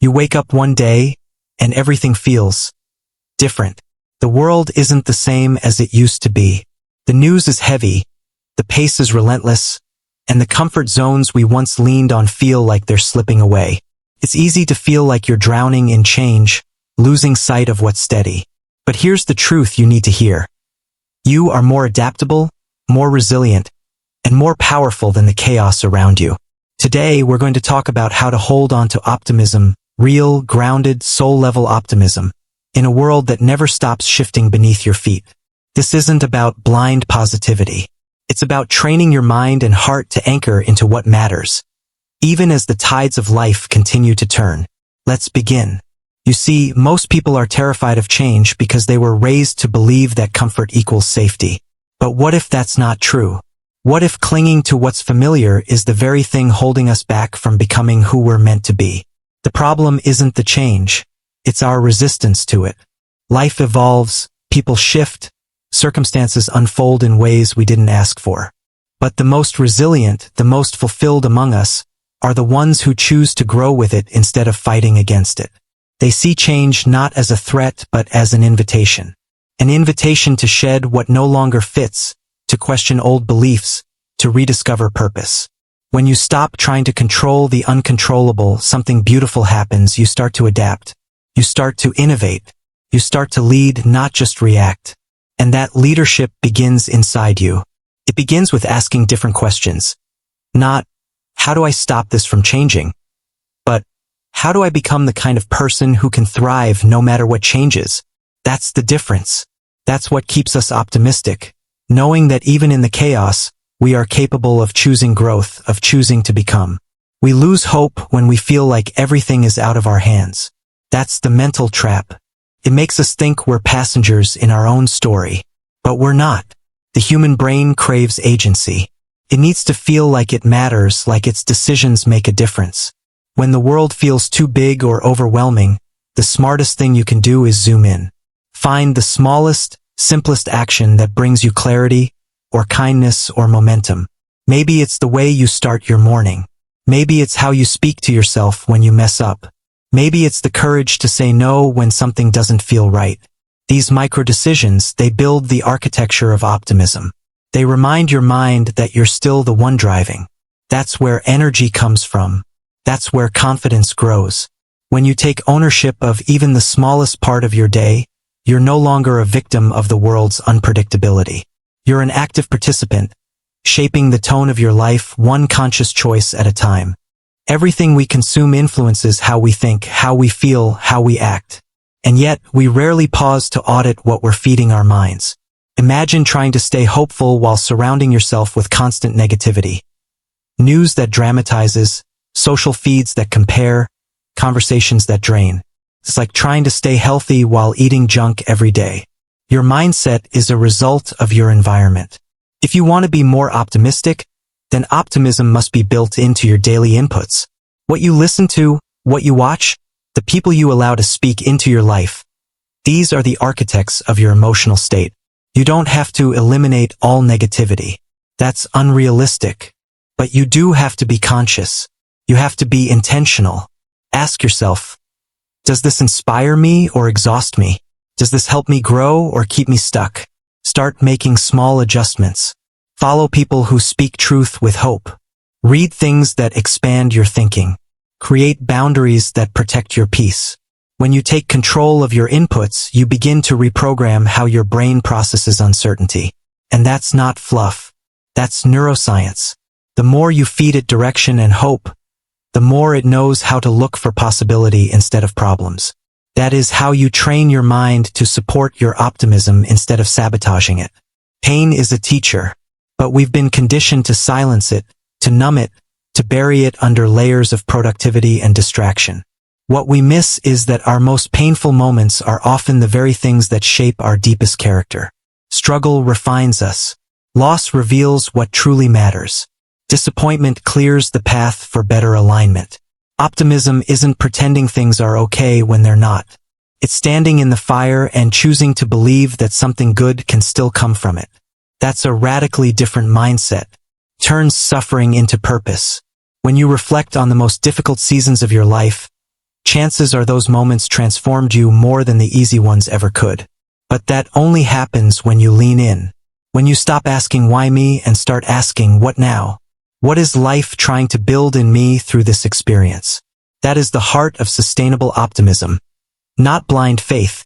You wake up one day, and everything feels different. The world isn't the same as it used to be. The news is heavy, the pace is relentless, and the comfort zones we once leaned on feel like they're slipping away. It's easy to feel like you're drowning in change, losing sight of what's steady. But here's the truth you need to hear. You are more adaptable, more resilient, and more powerful than the chaos around you. Today, we're going to talk about how to hold on to optimism, real, grounded, soul-level optimism, in a world that never stops shifting beneath your feet. This isn't about blind positivity. It's about training your mind and heart to anchor into what matters, even as the tides of life continue to turn. Let's begin. You see, most people are terrified of change because they were raised to believe that comfort equals safety. But what if that's not true? What if clinging to what's familiar is the very thing holding us back from becoming who we're meant to be? The problem isn't the change, it's our resistance to it. Life evolves, people shift, circumstances unfold in ways we didn't ask for. But the most resilient, the most fulfilled among us, are the ones who choose to grow with it instead of fighting against it. They see change not as a threat but as an invitation. An invitation to shed what no longer fits, to question old beliefs, to rediscover purpose. When you stop trying to control the uncontrollable, something beautiful happens. You start to adapt. You start to innovate. You start to lead, not just react. And that leadership begins inside you. It begins with asking different questions. Not, how do I stop this from changing? But, how do I become the kind of person who can thrive no matter what changes? That's the difference. That's what keeps us optimistic, knowing that even in the chaos, we are capable of choosing growth, of choosing to become. We lose hope when we feel like everything is out of our hands. That's the mental trap. It makes us think we're passengers in our own story. But we're not. The human brain craves agency. It needs to feel like it matters, like its decisions make a difference. When the world feels too big or overwhelming, the smartest thing you can do is zoom in. Find the smallest, simplest action that brings you clarity, or kindness, or momentum. Maybe it's the way you start your morning. Maybe it's how you speak to yourself when you mess up. Maybe it's the courage to say no when something doesn't feel right. These micro decisions, they build the architecture of optimism. They remind your mind that you're still the one driving. That's where energy comes from. That's where confidence grows. When you take ownership of even the smallest part of your day, you're no longer a victim of the world's unpredictability. You're an active participant, shaping the tone of your life one conscious choice at a time. Everything we consume influences how we think, how we feel, how we act. And yet, we rarely pause to audit what we're feeding our minds. Imagine trying to stay hopeful while surrounding yourself with constant negativity. News that dramatizes, social feeds that compare, conversations that drain. It's like trying to stay healthy while eating junk every day. Your mindset is a result of your environment. If you want to be more optimistic, then optimism must be built into your daily inputs. What you listen to, what you watch, the people you allow to speak into your life. These are the architects of your emotional state. You don't have to eliminate all negativity. That's unrealistic. But you do have to be conscious. You have to be intentional. Ask yourself, does this inspire me or exhaust me? Does this help me grow or keep me stuck? Start making small adjustments. Follow people who speak truth with hope. Read things that expand your thinking. Create boundaries that protect your peace. When you take control of your inputs, you begin to reprogram how your brain processes uncertainty. And that's not fluff. That's neuroscience. The more you feed it direction and hope, the more it knows how to look for possibility instead of problems. That is how you train your mind to support your optimism instead of sabotaging it. Pain is a teacher, but we've been conditioned to silence it, to numb it, to bury it under layers of productivity and distraction. What we miss is that our most painful moments are often the very things that shape our deepest character. Struggle refines us. Loss reveals what truly matters. Disappointment clears the path for better alignment. Optimism isn't pretending things are okay when they're not. It's standing in the fire and choosing to believe that something good can still come from it. That's a radically different mindset. Turns suffering into purpose. When you reflect on the most difficult seasons of your life, chances are those moments transformed you more than the easy ones ever could. But that only happens when you lean in. When you stop asking why me and start asking what now? What is life trying to build in me through this experience? That is the heart of sustainable optimism. Not blind faith,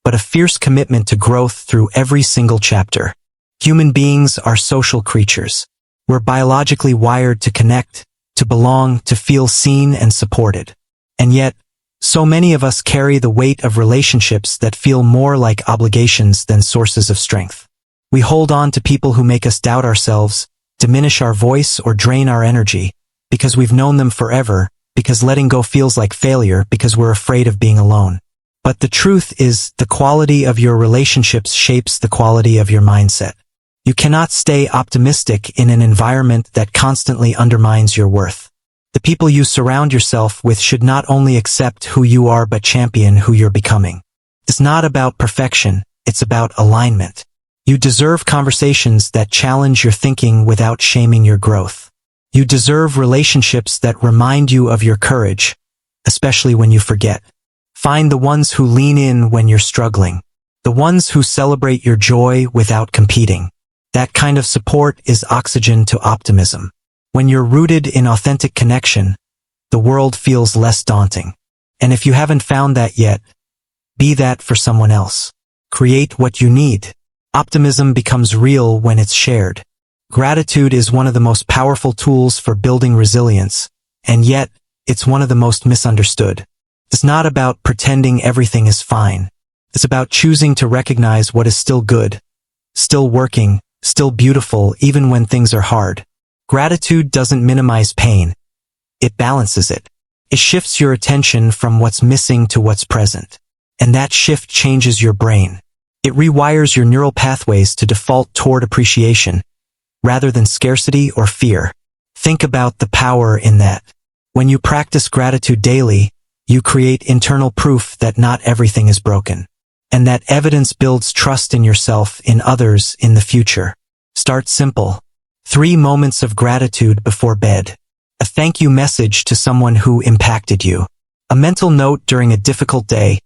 but a fierce commitment to growth through every single chapter. Human beings are social creatures. We're biologically wired to connect, to belong, to feel seen and supported. And yet, so many of us carry the weight of relationships that feel more like obligations than sources of strength. We hold on to people who make us doubt ourselves, diminish our voice, or drain our energy, because we've known them forever, because letting go feels like failure, because we're afraid of being alone. But the truth is, the quality of your relationships shapes the quality of your mindset. You cannot stay optimistic in an environment that constantly undermines your worth. The people you surround yourself with should not only accept who you are but champion who you're becoming. It's not about perfection, it's about alignment. You deserve conversations that challenge your thinking without shaming your growth. You deserve relationships that remind you of your courage, especially when you forget. Find the ones who lean in when you're struggling. The ones who celebrate your joy without competing. That kind of support is oxygen to optimism. When you're rooted in authentic connection, the world feels less daunting. And if you haven't found that yet, be that for someone else. Create what you need. Optimism becomes real when it's shared. Gratitude is one of the most powerful tools for building resilience, and yet, it's one of the most misunderstood. It's not about pretending everything is fine. It's about choosing to recognize what is still good, still working, still beautiful even when things are hard. Gratitude doesn't minimize pain. It balances it. It shifts your attention from what's missing to what's present. And that shift changes your brain. It rewires your neural pathways to default toward appreciation, rather than scarcity or fear. Think about the power in that. When you practice gratitude daily, you create internal proof that not everything is broken. And that evidence builds trust in yourself, in others, in the future. Start simple. 3 moments of gratitude before bed. A thank you message to someone who impacted you. A mental note during a difficult day,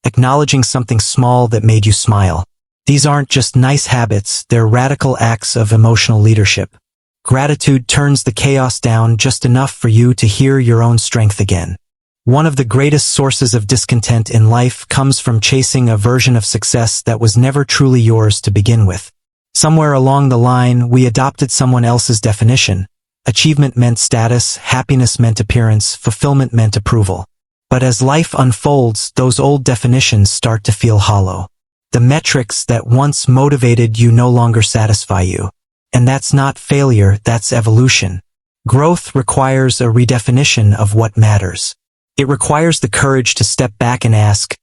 acknowledging something small that made you smile. These aren't just nice habits, they're radical acts of emotional leadership. Gratitude turns the chaos down just enough for you to hear your own strength again. One of the greatest sources of discontent in life comes from chasing a version of success that was never truly yours to begin with. Somewhere along the line, we adopted someone else's definition. Achievement meant status, happiness meant appearance, fulfillment meant approval. But as life unfolds, those old definitions start to feel hollow. The metrics that once motivated you no longer satisfy you. And that's not failure, that's evolution. Growth requires a redefinition of what matters. It requires the courage to step back and ask,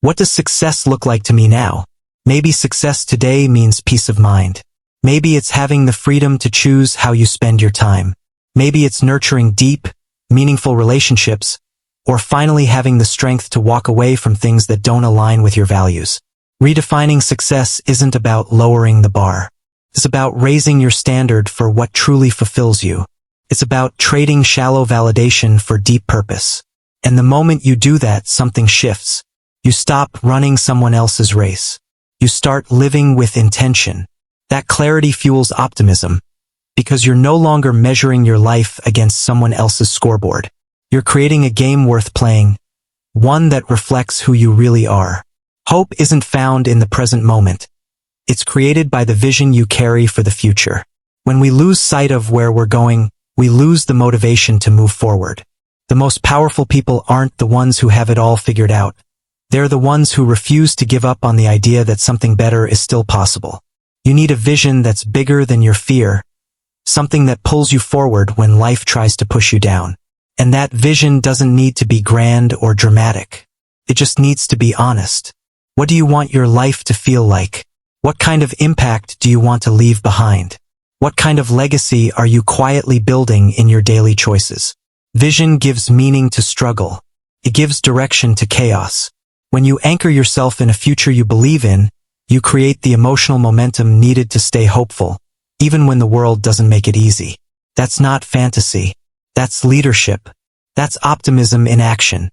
what does success look like to me now? Maybe success today means peace of mind. Maybe it's having the freedom to choose how you spend your time. Maybe it's nurturing deep, meaningful relationships, or finally having the strength to walk away from things that don't align with your values. Redefining success isn't about lowering the bar. It's about raising your standard for what truly fulfills you. It's about trading shallow validation for deep purpose. And the moment you do that, something shifts. You stop running someone else's race. You start living with intention. That clarity fuels optimism, because you're no longer measuring your life against someone else's scoreboard. You're creating a game worth playing, one that reflects who you really are. Hope isn't found in the present moment. It's created by the vision you carry for the future. When we lose sight of where we're going, we lose the motivation to move forward. The most powerful people aren't the ones who have it all figured out. They're the ones who refuse to give up on the idea that something better is still possible. You need a vision that's bigger than your fear, something that pulls you forward when life tries to push you down. And that vision doesn't need to be grand or dramatic. It just needs to be honest. What do you want your life to feel like? What kind of impact do you want to leave behind? What kind of legacy are you quietly building in your daily choices? Vision gives meaning to struggle. It gives direction to chaos. When you anchor yourself in a future you believe in, you create the emotional momentum needed to stay hopeful, even when the world doesn't make it easy. That's not fantasy. That's leadership. That's optimism in action.